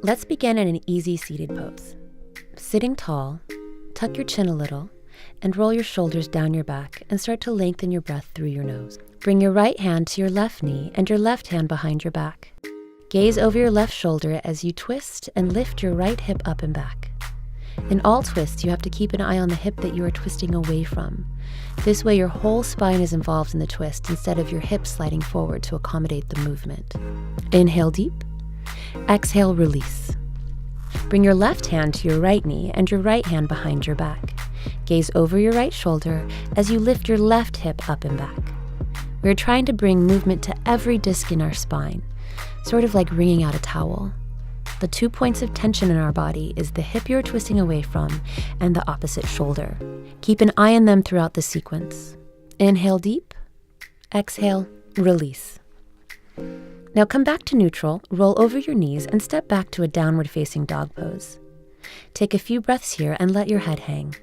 Let's begin in an easy seated pose. Sitting tall, tuck your chin a little, and roll your shoulders down your back and start to lengthen your breath through your nose. Bring your right hand to your left knee and your left hand behind your back. Gaze over your left shoulder as you twist and lift your right hip up and back. In all twists, you have to keep an eye on the hip that you are twisting away from. This way, your whole spine is involved in the twist instead of your hips sliding forward to accommodate the movement. Inhale deep. Exhale, release. Bring your left hand to your right knee and your right hand behind your back. Gaze over your right shoulder as you lift your left hip up and back. We're trying to bring movement to every disc in our spine, sort of like wringing out a towel. The 2 points of tension in our body is the hip you're twisting away from and the opposite shoulder. Keep an eye on them throughout the sequence. Inhale deep. Exhale, release. Now come back to neutral, roll over your knees, and step back to a downward-facing dog pose. Take a few breaths here and let your head hang.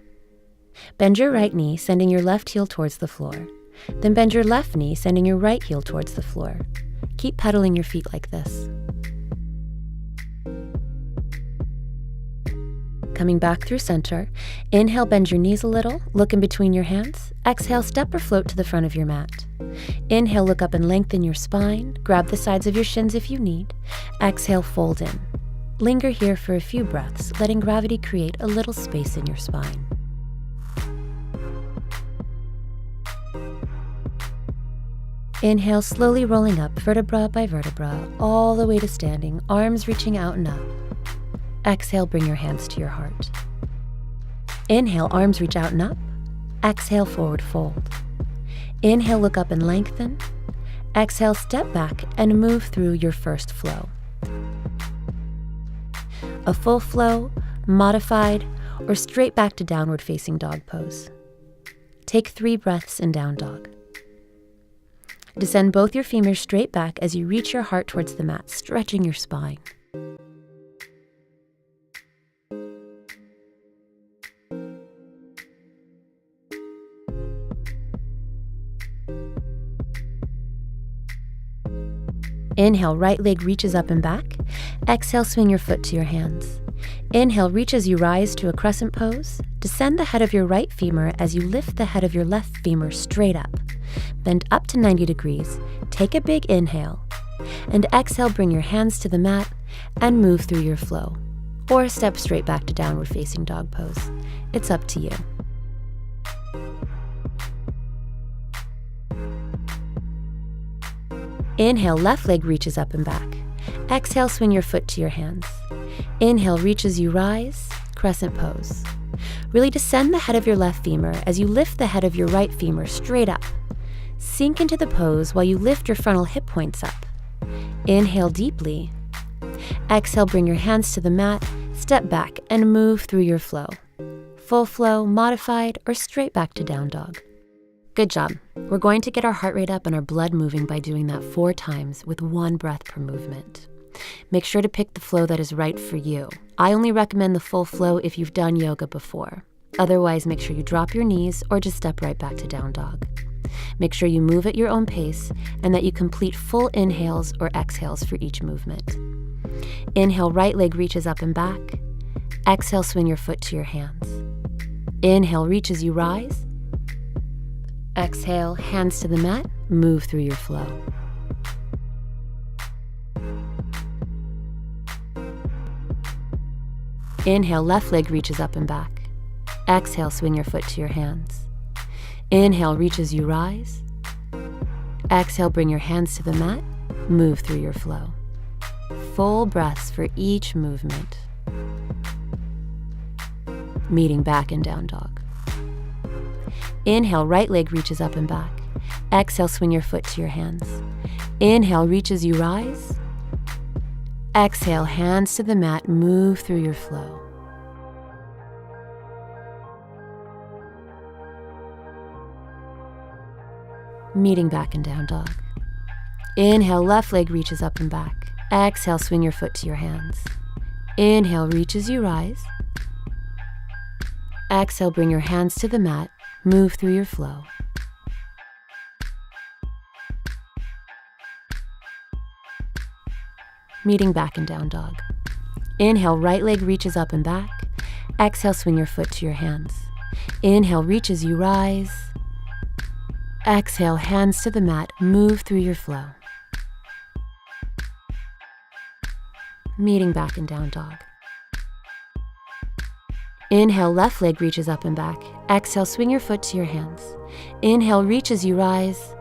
Bend your right knee, sending your left heel towards the floor. Then bend your left knee, sending your right heel towards the floor. Keep pedaling your feet like this. Coming back through center, inhale, bend your knees a little, look in between your hands. Exhale, step or float to the front of your mat. Inhale, look up and lengthen your spine. Grab the sides of your shins if you need. Exhale, fold in. Linger here for a few breaths, letting gravity create a little space in your spine. Inhale, slowly rolling up vertebra by vertebra, all the way to standing, arms reaching out and up. Exhale, bring your hands to your heart. Inhale, arms reach out and up. Exhale, forward fold. Inhale, look up and lengthen. Exhale, step back and move through your first flow. A full flow, modified, or straight back to downward facing dog pose. Take 3 breaths in down dog. Descend both your femurs straight back as you reach your heart towards the mat, stretching your spine. Inhale, right leg reaches up and back. Exhale, swing your foot to your hands. Inhale, reach as you rise to a crescent pose. Descend the head of your right femur as you lift the head of your left femur straight up. Bend up to 90 degrees. Take a big inhale. And exhale, bring your hands to the mat and move through your flow. Or step straight back to downward facing dog pose. It's up to you. Inhale, left leg reaches up and back. Exhale, swing your foot to your hands. Inhale, reach as you rise, crescent pose. Really descend the head of your left femur as you lift the head of your right femur straight up. Sink into the pose while you lift your frontal hip points up. Inhale deeply. Exhale, bring your hands to the mat, step back and move through your flow. Full flow, modified, or straight back to down dog. Good job. We're going to get our heart rate up and our blood moving by doing that 4 times with 1 breath per movement. Make sure to pick the flow that is right for you. I only recommend the full flow if you've done yoga before. Otherwise, make sure you drop your knees or just step right back to down dog. Make sure you move at your own pace and that you complete full inhales or exhales for each movement. Inhale, right leg reaches up and back. Exhale, swing your foot to your hands. Inhale, reach as you rise. Exhale, hands to the mat, move through your flow. Inhale, left leg reaches up and back. Exhale, swing your foot to your hands. Inhale, reach as you rise. Exhale, bring your hands to the mat, move through your flow. Full breaths for each movement. Meeting back in down dog. Inhale, right leg reaches up and back. Exhale, swing your foot to your hands. Inhale, reach as you rise. Exhale, hands to the mat, move through your flow. Meeting back in down dog. Inhale, left leg reaches up and back. Exhale, swing your foot to your hands. Inhale, reach as you rise. Exhale, bring your hands to the mat, move through your flow. Meeting back in down dog. Inhale, right leg reaches up and back. Exhale, swing your foot to your hands. Inhale, reach as you rise. Exhale, hands to the mat, move through your flow. Meeting back in down dog. Inhale, left leg reaches up and back. Exhale, swing your foot to your hands. Inhale, reach as you rise.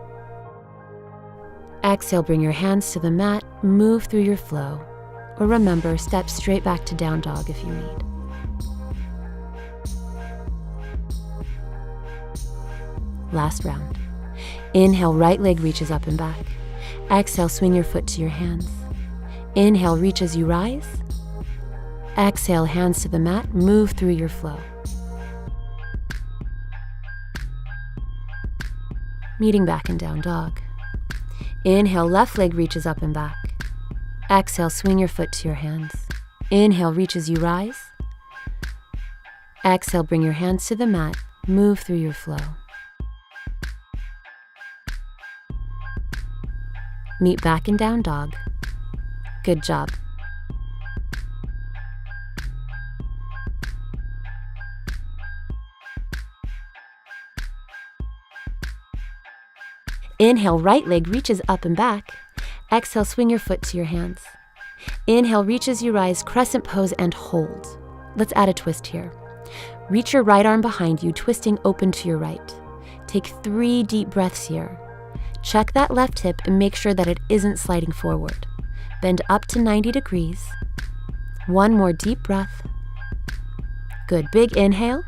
Exhale, bring your hands to the mat, move through your flow. Or remember, step straight back to down dog if you need. Last round. Inhale, right leg reaches up and back. Exhale, swing your foot to your hands. Inhale, reach as you rise. Exhale, hands to the mat, move through your flow. Meeting back in down dog. Inhale, left leg reaches up and back. Exhale, swing your foot to your hands. Inhale, reach as you rise. Exhale, bring your hands to the mat, move through your flow. Meet back in down dog. Good job. Inhale, right leg reaches up and back. Exhale, swing your foot to your hands. Inhale, reach as you rise, crescent pose, and hold. Let's add a twist here. Reach your right arm behind you, twisting open to your right. Take 3 deep breaths here. Check that left hip and make sure that it isn't sliding forward. Bend up to 90 degrees. 1 more deep breath. Good, big inhale.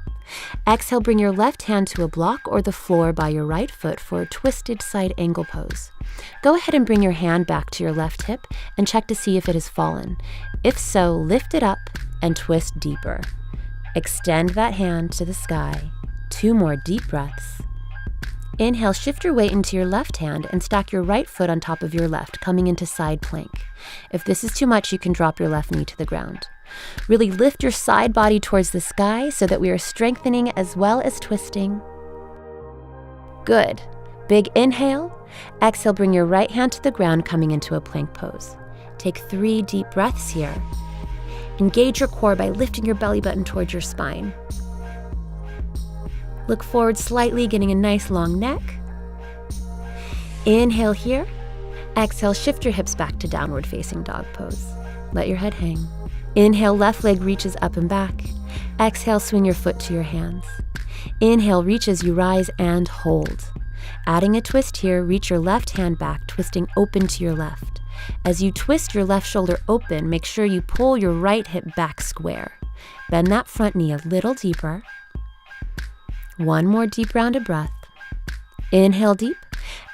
Exhale, bring your left hand to a block or the floor by your right foot for a twisted side angle pose. Go ahead and bring your hand back to your left hip and check to see if it has fallen. If so, lift it up and twist deeper. Extend that hand to the sky. 2 more deep breaths. Inhale, shift your weight into your left hand and stack your right foot on top of your left, coming into side plank. If this is too much, you can drop your left knee to the ground. Really lift your side body towards the sky so that we are strengthening as well as twisting. Good. Big inhale. Exhale, bring your right hand to the ground, coming into a plank pose. Take 3 deep breaths here. Engage your core by lifting your belly button towards your spine. Look forward slightly, getting a nice long neck. Inhale here. Exhale, shift your hips back to downward facing dog pose. Let your head hang. Inhale, left leg reaches up and back. Exhale, swing your foot to your hands. Inhale, reach as you rise and hold. Adding a twist here, reach your left hand back, twisting open to your left. As you twist your left shoulder open, make sure you pull your right hip back square. Bend that front knee a little deeper. 1 more deep rounded breath. Inhale deep.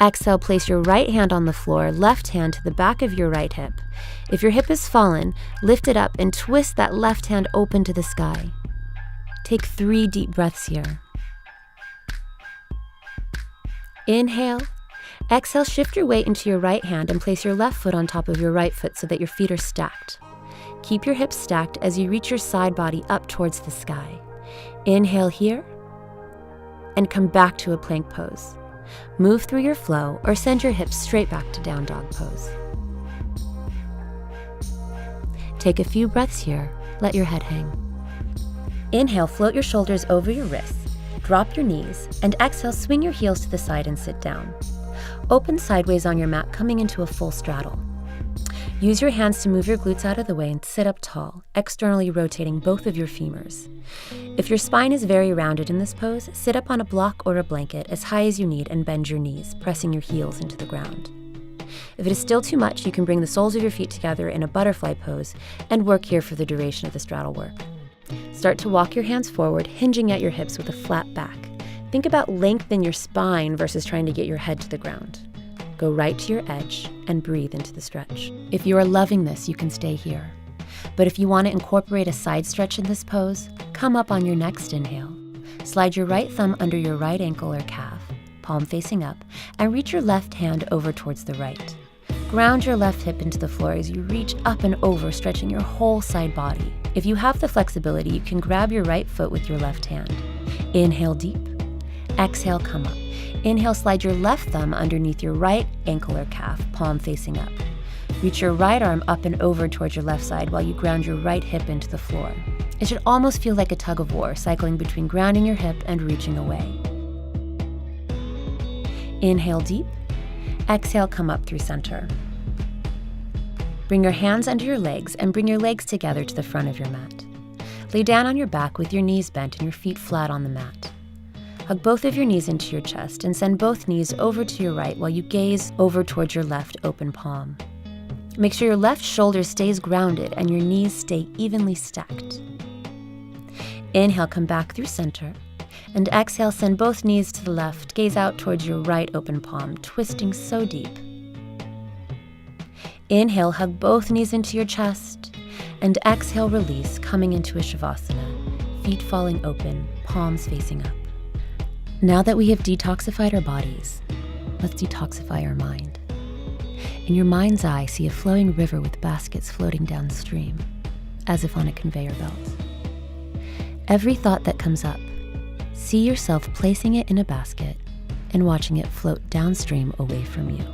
Exhale, place your right hand on the floor, left hand to the back of your right hip. If your hip has fallen, lift it up and twist that left hand open to the sky. Take 3 deep breaths here. Inhale. Exhale, shift your weight into your right hand and place your left foot on top of your right foot so that your feet are stacked. Keep your hips stacked as you reach your side body up towards the sky. Inhale here. And come back to a plank pose. Move through your flow or send your hips straight back to down dog pose. Take a few breaths here. Let your head hang. Inhale, float your shoulders over your wrists. Drop your knees, and exhale, swing your heels to the side and sit down. Open sideways on your mat, coming into a full straddle. Use your hands to move your glutes out of the way and sit up tall, externally rotating both of your femurs. If your spine is very rounded in this pose, sit up on a block or a blanket as high as you need and bend your knees, pressing your heels into the ground. If it is still too much, you can bring the soles of your feet together in a butterfly pose and work here for the duration of the straddle work. Start to walk your hands forward, hinging at your hips with a flat back. Think about length in your spine versus trying to get your head to the ground. Go right to your edge and breathe into the stretch. If you are loving this, you can stay here. But if you want to incorporate a side stretch in this pose, come up on your next inhale. Slide your right thumb under your right ankle or calf, palm facing up, and reach your left hand over towards the right. Ground your left hip into the floor as you reach up and over, stretching your whole side body. If you have the flexibility, you can grab your right foot with your left hand. Inhale deep. Exhale, come up. Inhale, slide your left thumb underneath your right ankle or calf, palm facing up. Reach your right arm up and over towards your left side while you ground your right hip into the floor. It should almost feel like a tug of war, cycling between grounding your hip and reaching away. Inhale deep. Exhale, come up through center. Bring your hands under your legs and bring your legs together to the front of your mat. Lay down on your back with your knees bent and your feet flat on the mat. Hug both of your knees into your chest and send both knees over to your right while you gaze over towards your left open palm. Make sure your left shoulder stays grounded and your knees stay evenly stacked. Inhale, come back through center. And exhale, send both knees to the left, gaze out towards your right open palm, twisting so deep. Inhale, hug both knees into your chest. And exhale, release, coming into a Shavasana, feet falling open, palms facing up. Now that we have detoxified our bodies, let's detoxify our mind. In your mind's eye, see a flowing river with baskets floating downstream, as if on a conveyor belt. Every thought that comes up, see yourself placing it in a basket and watching it float downstream away from you.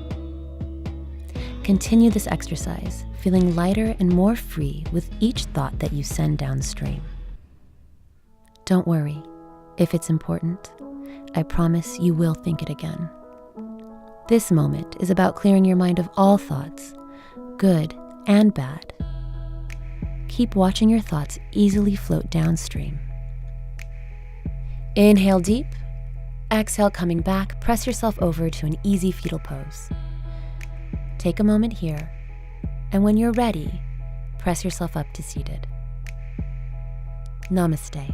Continue this exercise, feeling lighter and more free with each thought that you send downstream. Don't worry. If it's important, I promise you will think it again. This moment is about clearing your mind of all thoughts, good and bad. Keep watching your thoughts easily float downstream. Inhale deep. Exhale, coming back, press yourself over to an easy fetal pose. Take a moment here, and when you're ready, press yourself up to seated. Namaste.